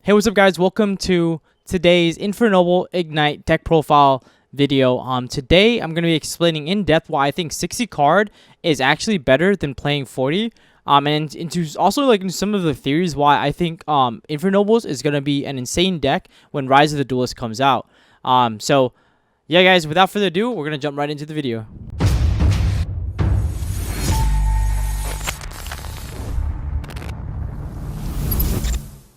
Hey, what's up, guys? Welcome to today's Infernoble Igknight deck profile video. Today I'm going to be explaining in depth why I think 60 card is actually better than playing 40. And into also into some of the theories why I think Infernobles is going to be an insane deck when Rise of the Duelist comes out. So yeah, guys, without further ado, we're going to jump right into the video.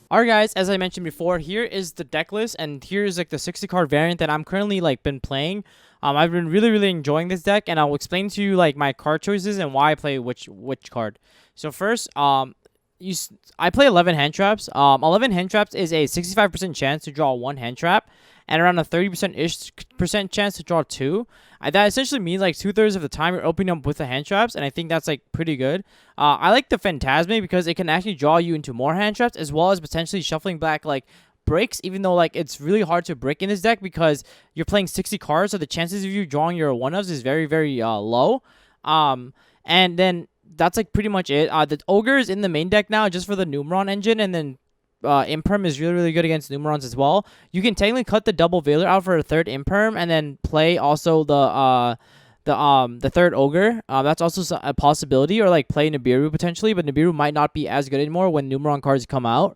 Alright, guys, as I mentioned before, here is the deck list, and here is like the 60 card variant that I'm currently been playing. I've been really enjoying this deck, and I'll explain to you like my card choices and why I play which card. So first, I play 11 hand traps. 11 hand traps is a 65% chance to draw one hand trap, and around a 30% chance to draw two. That essentially means like 2/3 of the time you're opening up with the hand traps, and I think that's like pretty good. I like the Phantasme because it can actually draw you into more hand traps, as well as potentially shuffling back like breaks, even though like it's really hard to break in this deck because you're playing 60 cards, so the chances of you drawing your one-ofs is very low. And then that's like pretty much it. The Ogre is in the main deck now just for the Numeron engine, and then Imperm is really good against Numerons as well. You can technically cut the double Veiler out for a third Imperm and then play also the third Ogre. That's also a possibility, or like play Nibiru potentially, but Nibiru might not be as good anymore when Numeron cards come out.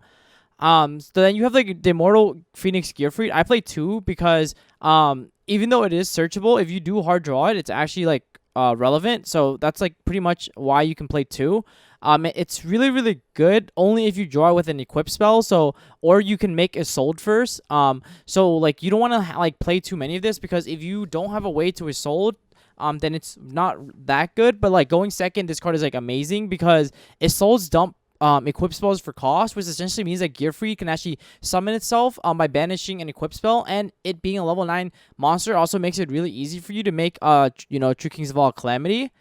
So then you have like the Immortal Phoenix Gearfried. I play two because even though it is searchable, if you do hard draw it, it's actually like relevant. So that's like pretty much why you can play two. It's really good only if you draw with an equip spell. So, or you can make a sold first. So like you don't want to like play too many of this, because if you don't have a way to sold, then it's not that good. But like going second, this card is like amazing because it solds dump equip spells for cost, which essentially means that Gearfried can actually summon itself by banishing an equip spell, and it being a level 9 monster also makes it really easy for you to make True Kings of All Calamity.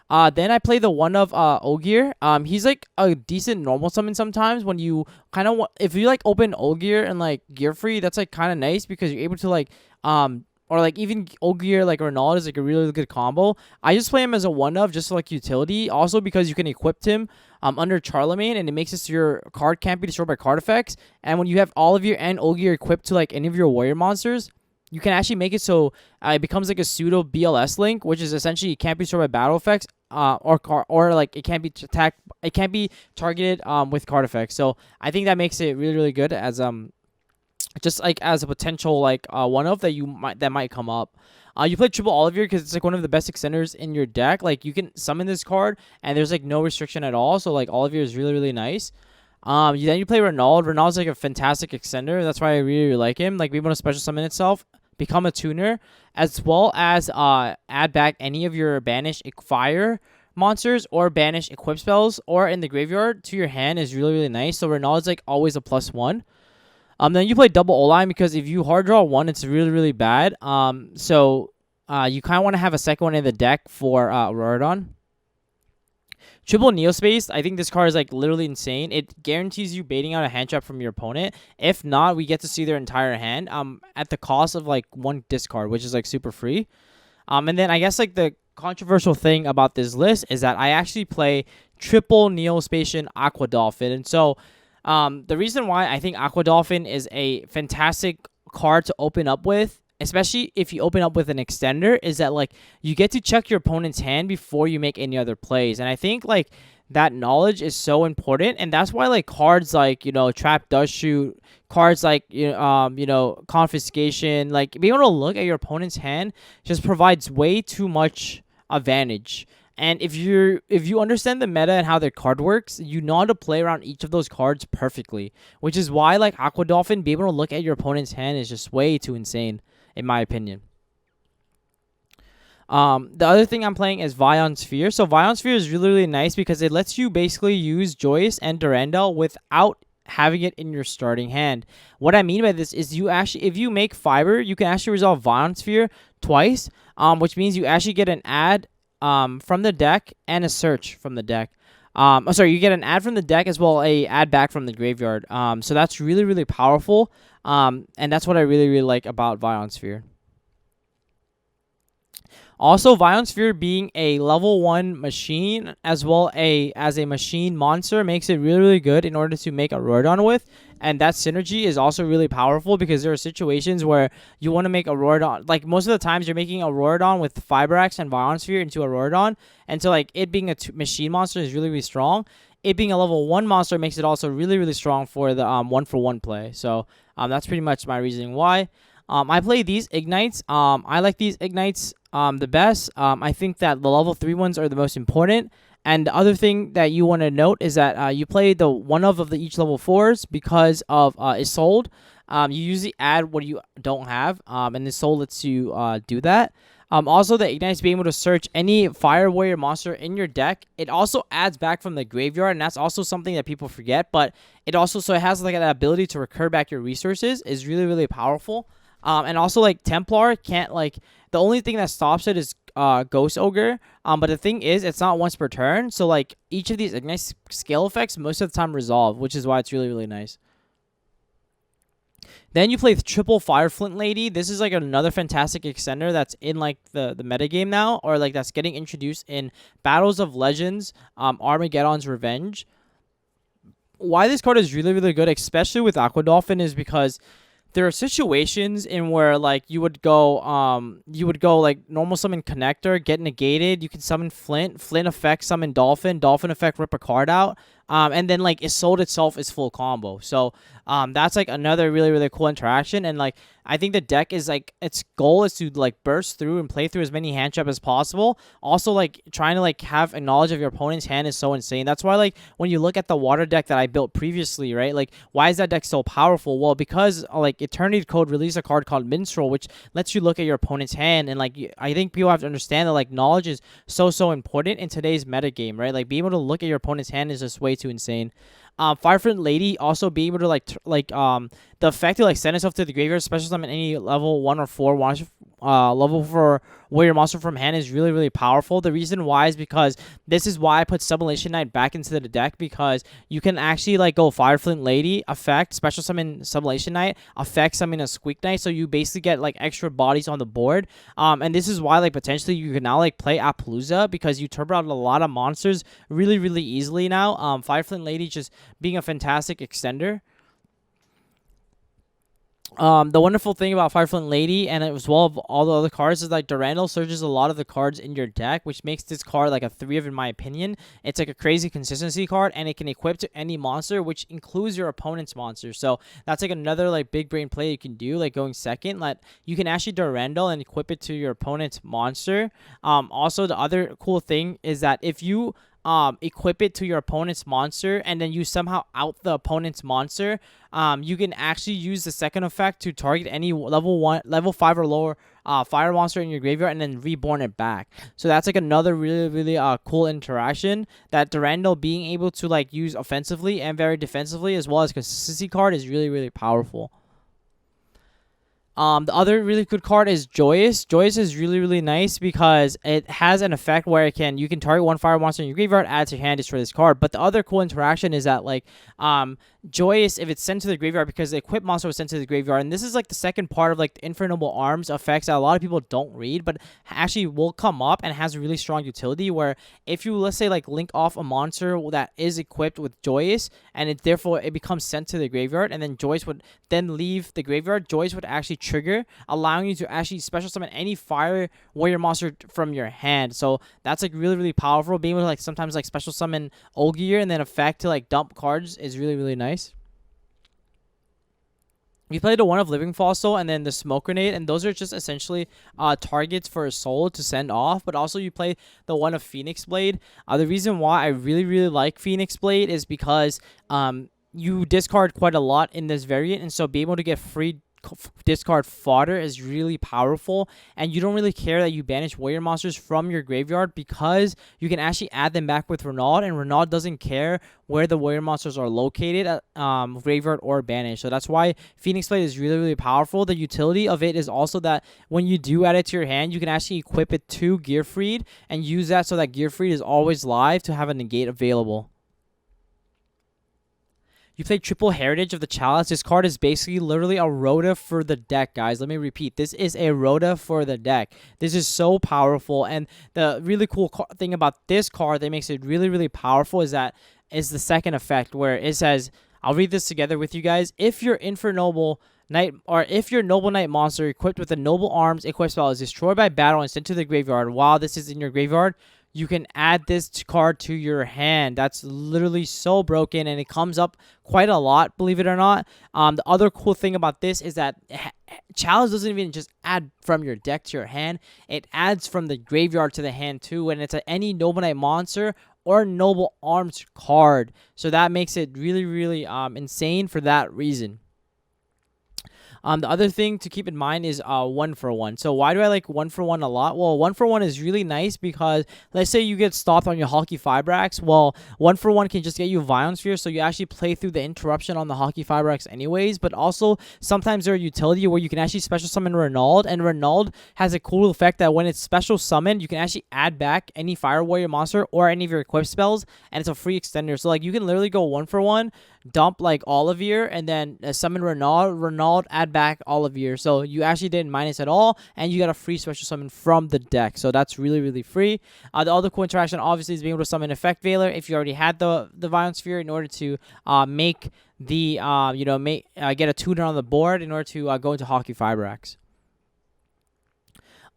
Then I play the one of Ogier. He's like a decent normal summon sometimes when you kind of if you like open Ogier and like Gearfried, that's like kind of nice because you're able to like or like even Ogier like Renault is like a really good combo. I just play him as a one of just like utility, also because you can equip him under Charlemagne, and it makes it so your card can't be destroyed by card effects. And when you have all of your and Ogier equipped to like any of your warrior monsters, you can actually make it so it becomes like a pseudo BLS link, which is essentially it can't be destroyed by battle effects, or like it can't be attacked. It can't be targeted with card effects. So I think that makes it really good as just like as a potential like one of that might come up. You play triple Olivier because it's like one of the best extenders in your deck. Like you can summon this card and there's like no restriction at all. So like Olivier is really nice. Then you play Renault. Renault's like a fantastic extender. That's why I really like him. Like, be able to special summon itself, become a tuner, as well as add back any of your banish fire monsters or banish equip spells or in the graveyard to your hand is really nice. So Renault is like always a +1. Then you play double O-line because if you hard draw one, it's really bad. So you kind of want to have a second one in the deck for Auroradon. Triple Neospace, I think this card is like literally insane. It guarantees you baiting out a hand trap from your opponent. If not, we get to see their entire hand at the cost of like one discard, which is like super free. And then I guess like the controversial thing about this list is that I actually play triple Neospatian Aqua Dolphin. And so the reason why I think Aqua Dolphin is a fantastic card to open up with, especially if you open up with an extender, is that like you get to check your opponent's hand before you make any other plays. And I think like that knowledge is so important, and that's why like cards like Trap Does Shoot, cards like Confiscation, like being able to look at your opponent's hand just provides way too much advantage. And if you understand the meta and how their card works, you know how to play around each of those cards perfectly, which is why like Aqua Dolphin, being able to look at your opponent's hand is just way too insane, in my opinion. The other thing I'm playing is Vion Sphere. So Vion Sphere is really nice because it lets you basically use Joyce and Durandal without having it in your starting hand. What I mean by this is if you make Fiber, you can actually resolve Vion Sphere twice, which means you actually get an add from the deck and a search from the deck. You get an add from the deck as well a add back from the graveyard. So that's really powerful. And that's what I really like about Vion Sphere. Also, Violent Sphere being a level 1 machine as well as a machine monster makes it really, really good in order to make a Rorodon with. And that synergy is also really powerful because there are situations where you want to make a Rorodon. Like, most of the times you're making a Rorodon with Fiber Axe and Violent Sphere into a Rorodon. And so, like, it being a machine monster is really, really strong. It being a level 1 monster makes it also really, really strong for the 1-for-1 play. So, that's pretty much my reasoning why. I play these Ignites. I like these Ignites the best. I think that the level 3 ones are the most important. And the other thing that you want to note is that you play the one of the each level 4s because of Isolde. You usually add what you don't have, and Isolde lets you do that. Also, the Ignites being able to search any Fire Warrior monster in your deck. It also adds back from the graveyard, and that's also something that people forget. But it also, so it has like that ability to recur back your resources is really, really powerful. And also, like, Templar can't, like, the only thing that stops it is Ghost Ogre. But the thing is, it's not once per turn. So, like, each of these Ignite scale effects most of the time resolve, which is why it's really, really nice. Then you play triple Fire Flint Lady. This is, like, another fantastic extender that's in, like, the metagame now. Or, like, that's getting introduced in Battles of Legends, Armageddon's Revenge. Why this card is really, really good, especially with Aqua Dolphin, is because there are situations in where, like, you would go like normal summon Connector, get negated. You can summon Flint. Flint effect summon Dolphin. Dolphin effect rip a card out. And then, like, Isolde itself is full combo. So that's, like, another really, really cool interaction. And, like, I think the deck is, like, its goal is to, like, burst through and play through as many hand trap as possible. Also, like, trying to, like, have a knowledge of your opponent's hand is so insane. That's why, like, when you look at the water deck that I built previously, right? Like, why is that deck so powerful? Well, because, like, Eternity Code released a card called Minstrel, which lets you look at your opponent's hand. And, like, I think people have to understand that, like, knowledge is so important in today's metagame, right? Like, being able to look at your opponent's hand is just way too insane. Fire Flint Lady also being able to the effect to, like, send itself to the graveyard, especially summon any level 1 or 4 monster, level 4 warrior monster from hand is really, really powerful. The reason why is because this is why I put Sublimation Knight back into the deck, because you can actually, like, go Fire Flint Lady, effect, special summon Sublimation Knight, effect summon a Squeak Knight, so you basically get, like, extra bodies on the board. And this is why, like, potentially you can now, like, play Appaloosa, because you turbo out a lot of monsters really, really easily now. Fire Flint Lady just being a fantastic extender. The wonderful thing about Fire Flint Lady and as well of all the other cards is, like, Durandal surges a lot of the cards in your deck, which makes this card like a 3 of in my opinion. It's like a crazy consistency card, and it can equip to any monster, which includes your opponent's monster. So that's, like, another, like, big brain play you can do, like, going second. Like, you can actually Durandal and equip it to your opponent's monster. Also, the other cool thing is that if you equip it to your opponent's monster and then you somehow out the opponent's monster, you can actually use the second effect to target any level 5 or lower fire monster in your graveyard and then reborn it back. So that's, like, another really, really cool interaction that Durandal being able to, like, use offensively and very defensively as well as consistency card is really, really powerful. The other really good card is Joyous. Joyous is really, really nice because it has an effect where you can target one fire monster in your graveyard, add to your hand, destroy this card. But the other cool interaction is that, like, Joyous, if it's sent to the graveyard, because the equipped monster was sent to the graveyard, and this is, like, the second part of, like, the Infernoble Arms effects that a lot of people don't read, but actually will come up and has a really strong utility, where if you, let's say, like, link off a monster that is equipped with Joyous, and therefore it becomes sent to the graveyard, and then Joyous would then leave the graveyard, Joyous would actually trigger, allowing you to actually special summon any fire warrior monster from your hand. So that's, like, really, really powerful. Being able to, like, sometimes, like, special summon Olgier and then effect to, like, dump cards is really, really nice. We played the one of Living Fossil and then the Smoke Grenade, and those are just essentially targets for a soul to send off. But also you play the one of Phoenix Blade. The reason why I really, really like Phoenix Blade is because you discard quite a lot in this variant, and so being able to get free discard fodder is really powerful, and you don't really care that you banish warrior monsters from your graveyard because you can actually add them back with Renaud, and Renaud doesn't care where the warrior monsters are located at graveyard or banished. So that's why Phoenix Blade is really, really powerful. The utility of it is also that when you do add it to your hand, you can actually equip it to Gearfried and use that so that Gearfried is always live to have a negate available. You play Triple Heritage of the Chalice. This card is basically literally a rota for the deck, guys. Let me repeat. This is a rota for the deck. This is so powerful. And the really cool thing about this card that makes it really, really powerful is that is the second effect where it says, I'll read this together with you guys. If your Infernoble Knight, or if your Noble Knight monster equipped with a Noble Arms equipped spell is destroyed by battle and sent to the graveyard while this is in your graveyard, you can add this card to your hand. That's literally so broken, and it comes up quite a lot, believe it or not. The other cool thing about this is that Chalice doesn't even just add from your deck to your hand. It adds from the graveyard to the hand too, and it's any Noble Knight monster or Noble Arms card. So that makes it really, really insane for that reason. The other thing to keep in mind is 1-for-1. So why do I like 1-for-1 a lot? Well, 1-for-1 is really nice because let's say you get stopped on your Hockey Fibrax. Well, 1-for-1 can just get you Violence Sphere, so you actually play through the interruption on the Hockey Fibrax anyways. But also, sometimes there's a utility where you can actually special summon Renauld, and Renauld has a cool effect that when it's special summoned, you can actually add back any Fire Warrior monster or any of your equipped spells, and it's a free extender. So like you can literally go 1-for-1, dump like Olivier, and then summon Renauld, add back Olivier. So you actually didn't minus at all, and you got a free special summon from the deck. So that's really, really free. The other cool interaction obviously is being able to summon Effect Veiler if you already had the Violence Sphere in order to make the get a tuner on the board in order to go into Hockey Fibrax.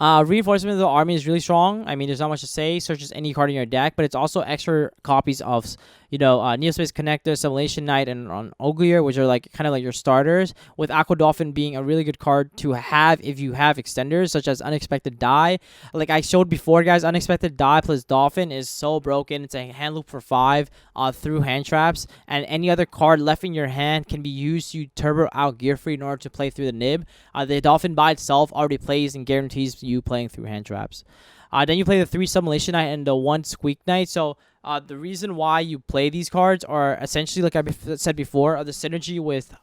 Reinforcement of the army is really strong. I mean, there's not much to say. Searches any card in your deck, but it's also extra copies of, Neospace Connector, Simulation Knight, and on Yugioh, which are like kind of like your starters. With Aqua Dolphin being a really good card to have if you have extenders, such as Unexpected Die. Like I showed before, guys, Unexpected Die plus Dolphin is so broken. It's a hand loop for 5 through hand traps, and any other card left in your hand can be used to turbo out gearfried in order to play through the nib. The Dolphin by itself already plays and guarantees you playing through hand traps. Then you play the 3 Simulation Knight and the 1 Igknight. So the reason why you play these cards are essentially, like I said before, the synergy with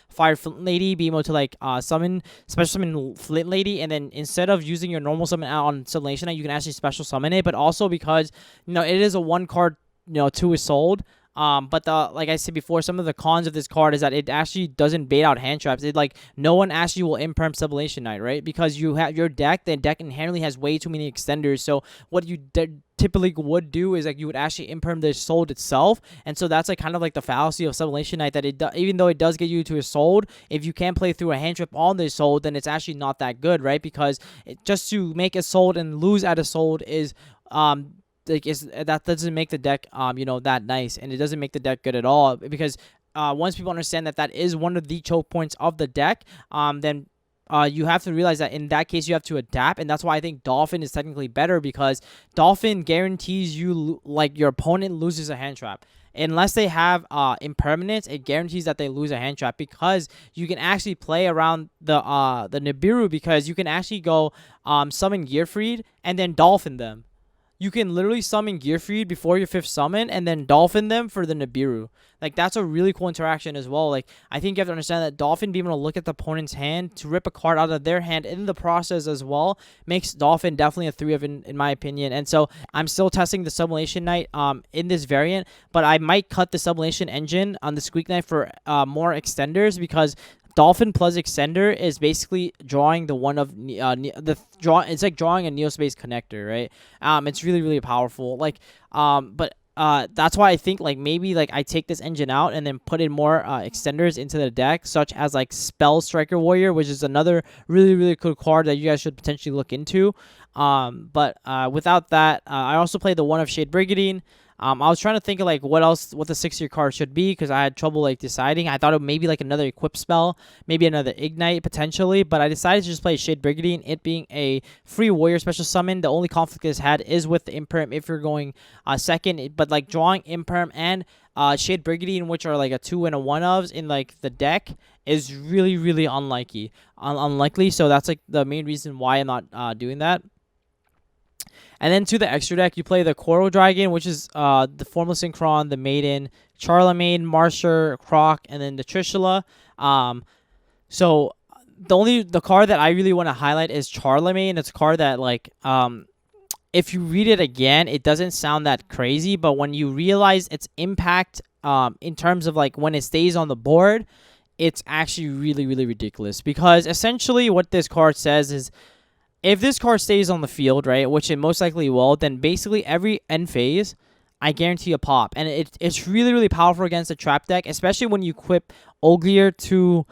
Fire Flint Lady, being able to like special summon Flint Lady, and then instead of using your normal summon out on Simulation Knight, you can actually special summon it. But also because it is a 1 card 2 is sold. But like I said before, some of the cons of this card is that it actually doesn't bait out hand traps. No one actually will imperm Simulation Knight, right? Because you have your deck, the deck inherently has way too many extenders. So what you typically would do is like you would actually imperm the sold itself, and so that's like kind of like the fallacy of Simulation Knight, that even though it does get you to a sold, if you can't play through a hand trap on the sold, then it's actually not that good, right? Because just to make a sold and lose at a sold is that doesn't make the deck that nice, and it doesn't make the deck good at all, because once people understand that is one of the choke points of the deck, then you have to realize that in that case you have to adapt, and that's why I think Dolphin is technically better, because Dolphin guarantees you like your opponent loses a hand trap. Unless they have impermanence, it guarantees that they lose a hand trap, because you can actually play around the Nibiru, because you can actually go summon Gearfried and then Dolphin them. You can literally summon Gearfried before your 5th summon and then Dolphin them for the Nibiru. Like, that's a really cool interaction as well. Like, I think you have to understand that Dolphin being able to look at the opponent's hand to rip a card out of their hand in the process as well makes Dolphin definitely a 3 of in my opinion. And so I'm still testing the Simulation Knight in this variant, but I might cut the Simulation engine on the Igknight for more extenders, because Dolphin plus Extender is basically drawing the one of it's like drawing a Neospace Connector, right? It's really, really powerful. Like, but that's why I think like maybe like I take this engine out and then put in more extenders into the deck, such as like Spell Striker Warrior, which is another really, really cool card that you guys should potentially look into. But without that, I also play the one of Shade Brigandine. I was trying to think of like what the 6-year card should be, because I had trouble like deciding. I thought it maybe like another equip spell, maybe another Igknight potentially, but I decided to just play Shade Brigandine, it being a free warrior special summon. The only conflict it's had is with the Imperm if you're going second, but like drawing Imperm and Shade Brigandine, which are like a 2 and a 1 ofs in like the deck, is really, really unlikely. So that's like the main reason why I'm not doing that. And then to the extra deck, you play the Coral Dragon, which is the Formless Synchron, the Maiden, Charlemagne, Marsher, Croc, and then the Trishula. So the card that I really want to highlight is Charlemagne. It's a card that like if you read it again, it doesn't sound that crazy, but when you realize its impact in terms of like when it stays on the board, it's actually really, really ridiculous. Because essentially what this card says is, if this card stays on the field, right, which it most likely will, then basically every end phase, I guarantee a pop. And it's really, really powerful against a trap deck, especially when you equip Yugioh to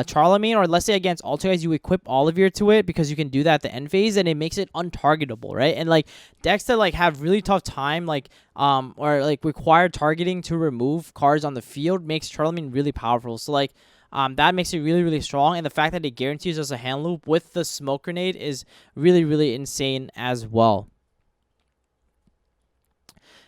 Charlemagne, or let's say against Altergeist, you equip Olivier to it, because you can do that at the end phase, and it makes it untargetable, right? And like decks that like have really tough time, like or like require targeting to remove cards on the field, makes Charlemagne really powerful. So like that makes it really, really strong, and the fact that it guarantees us a hand loop with the smoke grenade is really, really insane as well.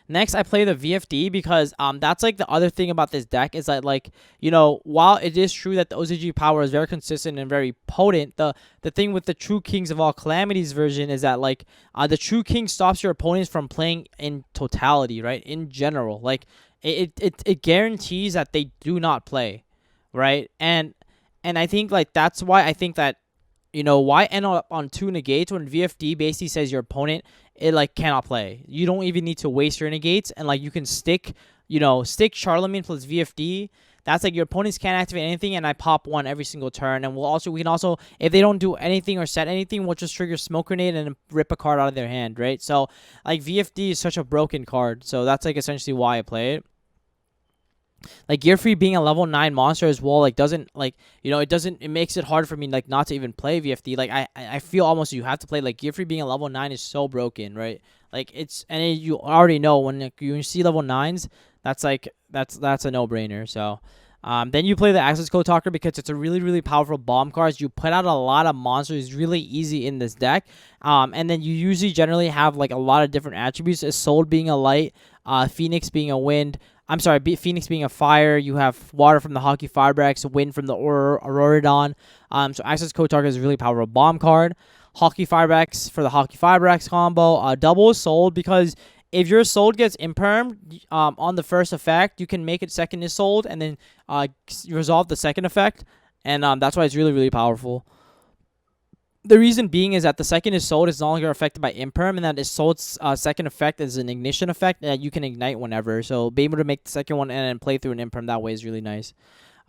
Next, I play the VFD because that's like the other thing about this deck is that, like, you know, while it is true that the OCG power is very consistent and very potent, the thing with the True Kings of All Calamities version is that, like, the True King stops your opponents from playing in totality, right? In general, like it guarantees that they do not play, right? And I think like that's why I think that, you know, why end up on 2 negates when VFD basically says your opponent, it like cannot play. You don't even need to waste your negates, and like you can stick, you know, stick Charlemagne plus VFD. That's like your opponents can't activate anything, and I pop 1 every single turn. And we can also, if they don't do anything or set anything, we'll just trigger smoke grenade and rip a card out of their hand, right? So like VFD is such a broken card, so that's like essentially why I play it. Like gearfried being a level 9 monster as well, like doesn't, like, you know, it makes it hard for me like not to even play VFD. Like I feel almost you have to play, like gearfried being a level 9 is so broken, right? Like it's, and you already know when like, you see level 9s, that's like that's a no-brainer. So then you play the Access Code Talker because it's a really, really powerful bomb card. You put out a lot of monsters really easy in this deck. And then you usually generally have like a lot of different attributes. Soul being a light, Phoenix being a wind. I'm sorry, Phoenix being a fire. You have water from the Hockey Firebreaks, wind from the Auroradon. So Access Code Target is a really powerful bomb card. Hockey Firebreaks for the Hockey Firebreaks combo. Double Sold, because if your Sold gets impermed on the first effect, you can make it second is Sold and then resolve the second effect. And that's why it's really, really powerful. The reason being is that the second is sold is no longer affected by imperm, and that is sold's second effect is an ignition effect that you can ignite whenever. So being able to make the second one and then play through an imperm that way is really nice.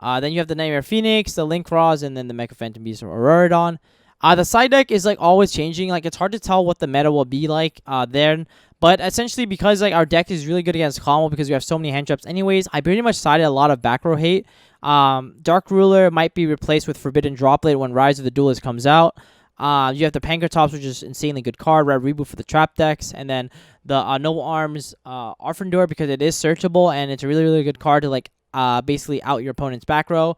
Then you have the Nightmare Phoenix, the Link Raws, and then the Mecha Phantom Beast or Auroradon. The side deck is like always changing. Like it's hard to tell what the meta will be like then. But essentially, because like our deck is really good against combo because we have so many hand traps anyways, I pretty much sided a lot of back row hate. Dark Ruler might be replaced with Forbidden Droplet when Rise of the Duelist comes out. You have the Pankratops, which is insanely good card, Red Reboot for the trap decks, and then the Noble Arms Arfendor because it is searchable and it's a really, really good card to like basically out your opponent's back row.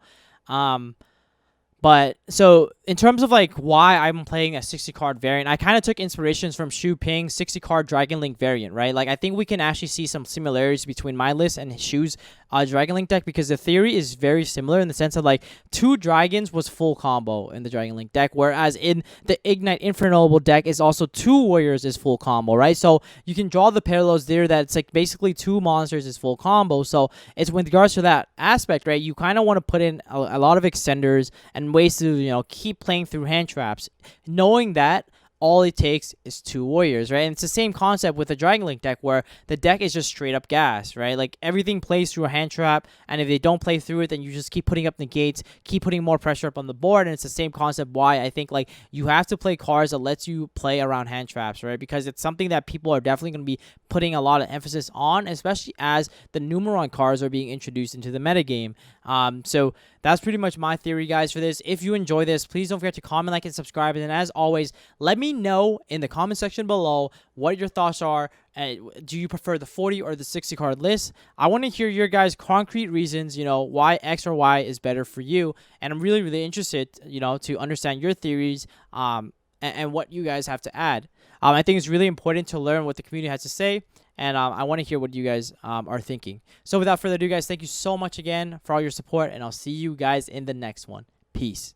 But so in terms of like why I'm playing a 60 card variant, I kind of took inspirations from Shu Ping's 60 card Dragon Link variant, right? Like I think we can actually see some similarities between my list and Shu's Dragon Link deck because the theory is very similar in the sense of like 2 dragons was full combo in the Dragon Link deck, whereas in the Igknight Infernoble deck is also 2 warriors is full combo, right? So you can draw the parallels there that it's like basically 2 monsters is full combo. So it's with regards to that aspect, right? You kind of want to put in a lot of extenders and ways to, you know, keep playing through hand traps, knowing that all it takes is 2 warriors, right? And it's the same concept with the Dragon Link deck where the deck is just straight up gas, right? Like everything plays through a hand trap, and if they don't play through it, then you just keep putting up negates, keep putting more pressure up on the board, and it's the same concept why I think like you have to play cards that lets you play around hand traps, right? Because it's something that people are definitely going to be putting a lot of emphasis on, especially as the Numeron cards are being introduced into the metagame. So that's pretty much my theory, guys, for this. If you enjoy this, please don't forget to comment, like, and subscribe. And as always, let me know in the comment section below what your thoughts are. Do you prefer the 40 or the 60 card list? I want to hear your guys' concrete reasons, you know, why X or Y is better for you. And I'm really, really interested, you know, to understand your theories and what you guys have to add. I think it's really important to learn what the community has to say. And I want to hear what you guys are thinking. So without further ado, guys, thank you so much again for all your support. And I'll see you guys in the next one. Peace.